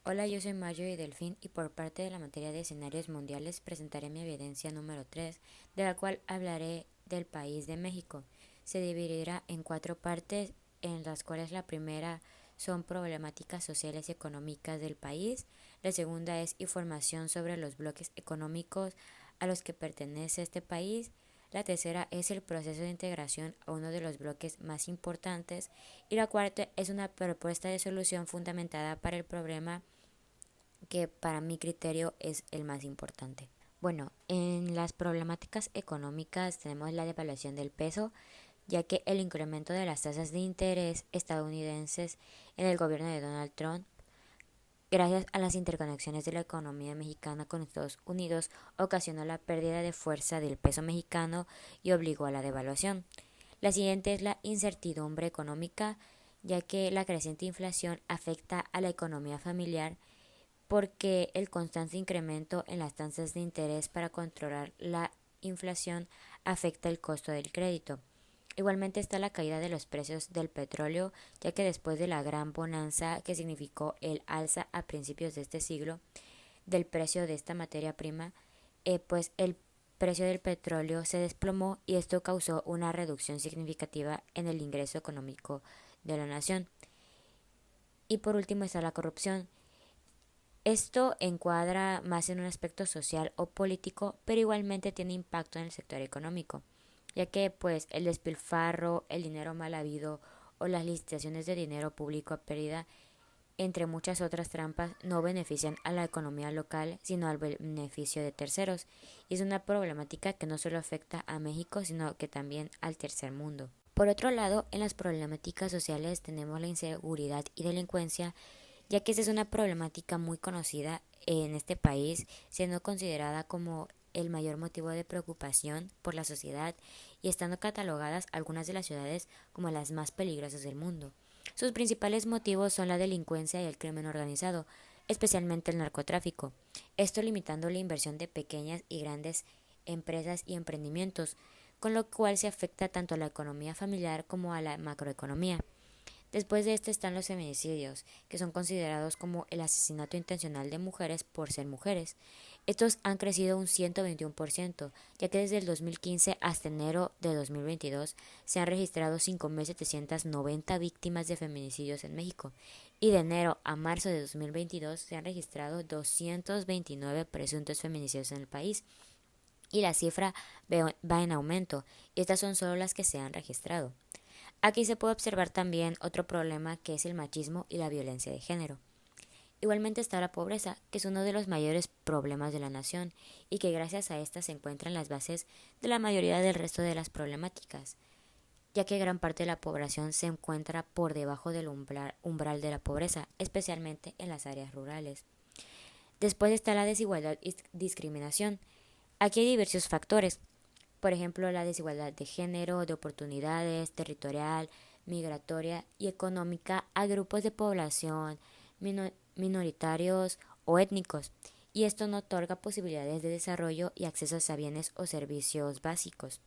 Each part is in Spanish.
Hola, yo soy Mayo y Delfín y por parte de la materia de escenarios mundiales presentaré mi evidencia número 3, de la cual hablaré del país de México. Se dividirá en cuatro partes, en las cuales la primera son problemáticas sociales y económicas del país, la segunda es información sobre los bloques económicos a los que pertenece este país, la tercera es el proceso de integración a uno de los bloques más importantes y la cuarta es una propuesta de solución fundamentada para el problema que para mi criterio es el más importante. Bueno, en las problemáticas económicas tenemos la devaluación del peso, ya que el incremento de las tasas de interés estadounidenses en el gobierno de Donald Trump, gracias a las interconexiones de la economía mexicana con Estados Unidos, ocasionó la pérdida de fuerza del peso mexicano y obligó a la devaluación. La siguiente es la incertidumbre económica, ya que la creciente inflación afecta a la economía familiar porque el constante incremento en las tasas de interés para controlar la inflación afecta el costo del crédito. Igualmente está la caída de los precios del petróleo, ya que después de la gran bonanza que significó el alza a principios de este siglo del precio de esta materia prima, pues el precio del petróleo se desplomó y esto causó una reducción significativa en el ingreso económico de la nación. Y por último está la corrupción. Esto encuadra más en un aspecto social o político, pero igualmente tiene impacto en el sector económico, ya que pues el despilfarro, el dinero mal habido o las licitaciones de dinero público a pérdida, entre muchas otras trampas, no benefician a la economía local, sino al beneficio de terceros. Y es una problemática que no solo afecta a México, sino que también al tercer mundo. Por otro lado, en las problemáticas sociales tenemos la inseguridad y delincuencia, ya que esta es una problemática muy conocida en este país, siendo considerada como el mayor motivo de preocupación por la sociedad y estando catalogadas algunas de las ciudades como las más peligrosas del mundo. Sus principales motivos son la delincuencia y el crimen organizado, especialmente el narcotráfico, esto limitando la inversión de pequeñas y grandes empresas y emprendimientos, con lo cual se afecta tanto a la economía familiar como a la macroeconomía. Después de esto están los feminicidios, que son considerados como el asesinato intencional de mujeres por ser mujeres. Estos han crecido un 121%, ya que desde el 2015 hasta enero de 2022 se han registrado 5.790 víctimas de feminicidios en México, y de enero a marzo de 2022 se han registrado 229 presuntos feminicidios en el país, y la cifra va en aumento, y estas son solo las que se han registrado. Aquí se puede observar también otro problema que es el machismo y la violencia de género. Igualmente está la pobreza, que es uno de los mayores problemas de la nación y que gracias a esta se encuentran las bases de la mayoría del resto de las problemáticas, ya que gran parte de la población se encuentra por debajo del umbral de la pobreza, especialmente en las áreas rurales. Después está la desigualdad y discriminación. Aquí hay diversos factores, por ejemplo, la desigualdad de género, de oportunidades, territorial, migratoria y económica a grupos de población minoritarios o étnicos, y esto no otorga posibilidades de desarrollo y acceso a bienes o servicios básicos.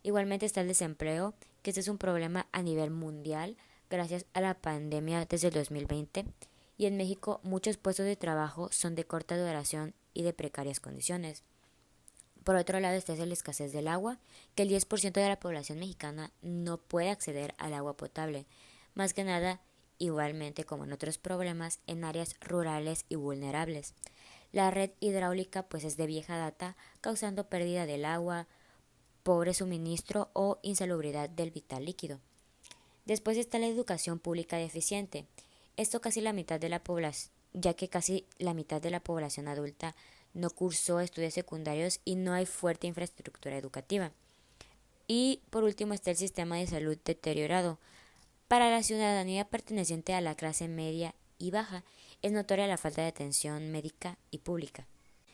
Igualmente está el desempleo, que este es un problema a nivel mundial gracias a la pandemia desde el 2020, y en México muchos puestos de trabajo son de corta duración y de precarias condiciones. Por otro lado está la escasez del agua, que el 10% de la población mexicana no puede acceder al agua potable, más que nada, igualmente como en otros problemas, en áreas rurales y vulnerables. La red hidráulica pues es de vieja data, causando pérdida del agua, pobre suministro o insalubridad del vital líquido. Después está la educación pública deficiente. Esto casi la mitad de la población, ya que casi la mitad de la población adulta no cursó estudios secundarios y no hay fuerte infraestructura educativa. Y por último está el sistema de salud deteriorado. Para la ciudadanía perteneciente a la clase media y baja, es notoria la falta de atención médica y pública.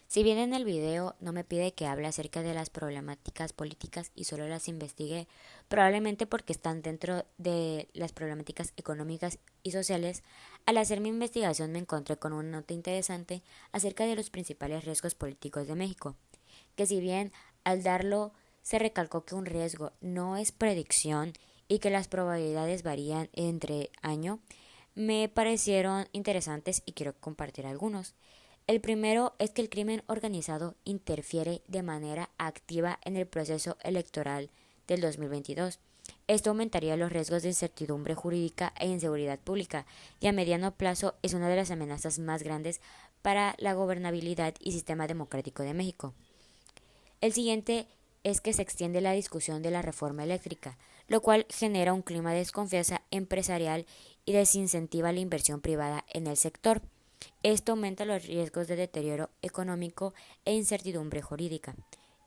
Si bien en el video no me pide que hable acerca de las problemáticas políticas y solo las investigue, probablemente porque están dentro de las problemáticas económicas y sociales, al hacer mi investigación me encontré con una nota interesante acerca de los principales riesgos políticos de México, que si bien al darlo se recalcó que un riesgo no es predicción y que las probabilidades varían entre año, me parecieron interesantes y quiero compartir algunos. El primero es que el crimen organizado interfiere de manera activa en el proceso electoral del 2022. Esto aumentaría los riesgos de incertidumbre jurídica e inseguridad pública, y a mediano plazo es una de las amenazas más grandes para la gobernabilidad y sistema democrático de México. El siguiente es que se extiende la discusión de la reforma eléctrica, lo cual genera un clima de desconfianza empresarial y desincentiva la inversión privada en el sector. Esto aumenta los riesgos de deterioro económico e incertidumbre jurídica.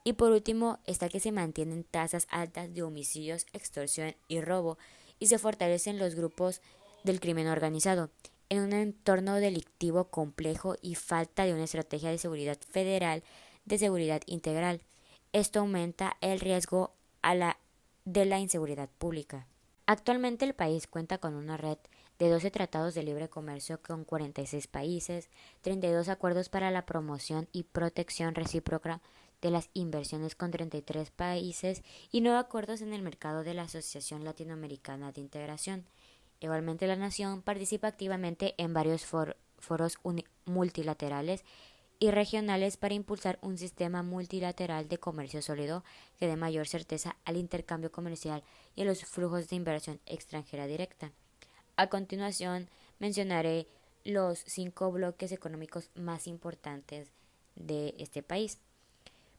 Y por último está que se mantienen tasas altas de homicidios, extorsión y robo, y se fortalecen los grupos del crimen organizado. En un entorno delictivo complejo y falta de una estrategia de seguridad federal de seguridad integral, esto aumenta el riesgo de la inseguridad pública. Actualmente el país cuenta con una red de 12 tratados de libre comercio con 46 países, 32 acuerdos para la promoción y protección recíproca de las inversiones con 33 países y 9 acuerdos en el mercado de la Asociación Latinoamericana de Integración. Igualmente la nación participa activamente en varios foros multilaterales y regionales para impulsar un sistema multilateral de comercio sólido que dé mayor certeza al intercambio comercial y a los flujos de inversión extranjera directa. A continuación, mencionaré los 5 bloques económicos más importantes de este país.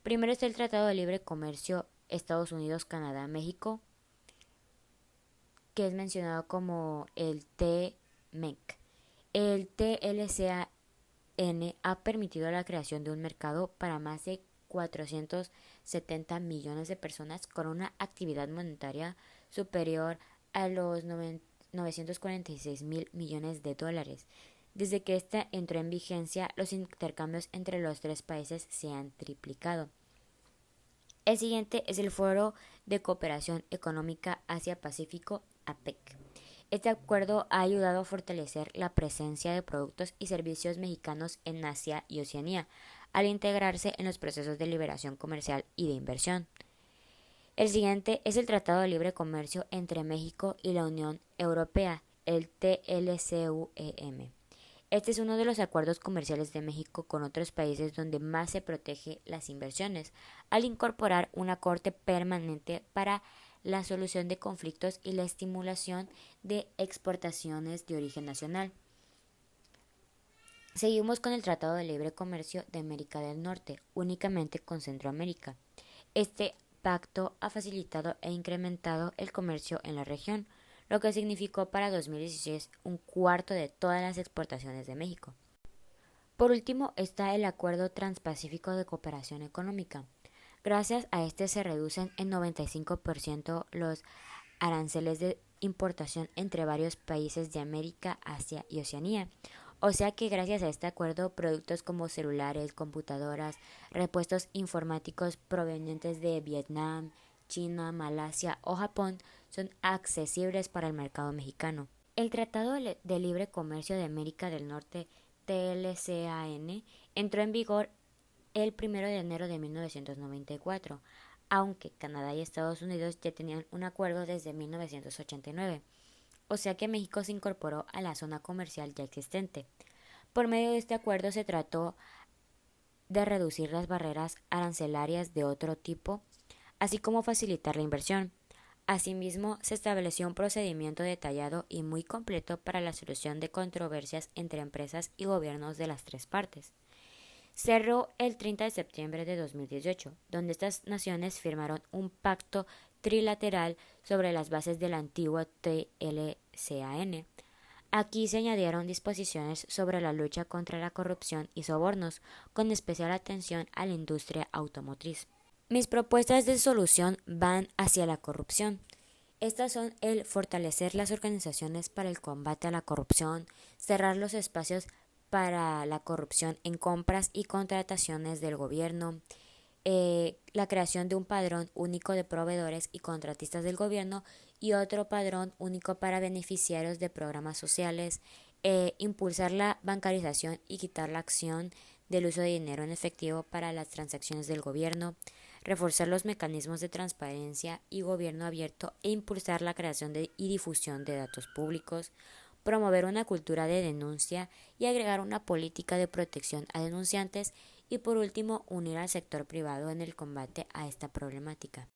Primero está el Tratado de Libre Comercio Estados Unidos, Canadá, México, que es mencionado como el TMEC. El TLCAN ha permitido la creación de un mercado para más de 470 millones de personas con una actividad monetaria superior a los 946 mil millones de dólares. Desde que esta entró en vigencia, los intercambios entre los tres países se han triplicado. El siguiente es el Foro de Cooperación Económica Asia-Pacífico, APEC. Este acuerdo ha ayudado a fortalecer la presencia de productos y servicios mexicanos en Asia y Oceanía, al integrarse en los procesos de liberación comercial y de inversión. El siguiente es el Tratado de Libre Comercio entre México y la Unión Europea, el TLCUEM. Este es uno de los acuerdos comerciales de México con otros países donde más se protege las inversiones, al incorporar una corte permanente para la solución de conflictos y la estimulación de exportaciones de origen nacional. Seguimos con el Tratado de Libre Comercio de América del Norte, únicamente con Centroamérica. Este pacto ha facilitado e incrementado el comercio en la región, lo que significó para 2016 un cuarto de todas las exportaciones de México. Por último está el Acuerdo Transpacífico de Cooperación Económica. Gracias a este se reducen en 95% los aranceles de importación entre varios países de América, Asia y Oceanía. O sea que gracias a este acuerdo, productos como celulares, computadoras, repuestos informáticos provenientes de Vietnam, China, Malasia o Japón son accesibles para el mercado mexicano. El Tratado de Libre Comercio de América del Norte, TLCAN, entró en vigor el 1 de enero de 1994, aunque Canadá y Estados Unidos ya tenían un acuerdo desde 1989. O sea que México se incorporó a la zona comercial ya existente. Por medio de este acuerdo se trató de reducir las barreras arancelarias de otro tipo, así como facilitar la inversión. Asimismo, se estableció un procedimiento detallado y muy completo para la solución de controversias entre empresas y gobiernos de las tres partes. Cerró el 30 de septiembre de 2018, donde estas naciones firmaron un pacto trilateral sobre las bases del antiguo TLCAN. Aquí se añadieron disposiciones sobre la lucha contra la corrupción y sobornos, con especial atención a la industria automotriz. Mis propuestas de solución van hacia la corrupción. Estas son el fortalecer las organizaciones para el combate a la corrupción, cerrar los espacios para la corrupción en compras y contrataciones del gobierno, la creación de un padrón único de proveedores y contratistas del gobierno y otro padrón único para beneficiarios de programas sociales, impulsar la bancarización y quitar la acción del uso de dinero en efectivo para las transacciones del gobierno, reforzar los mecanismos de transparencia y gobierno abierto e impulsar la creación y difusión de datos públicos, promover una cultura de denuncia y agregar una política de protección a denunciantes y por último unir al sector privado en el combate a esta problemática.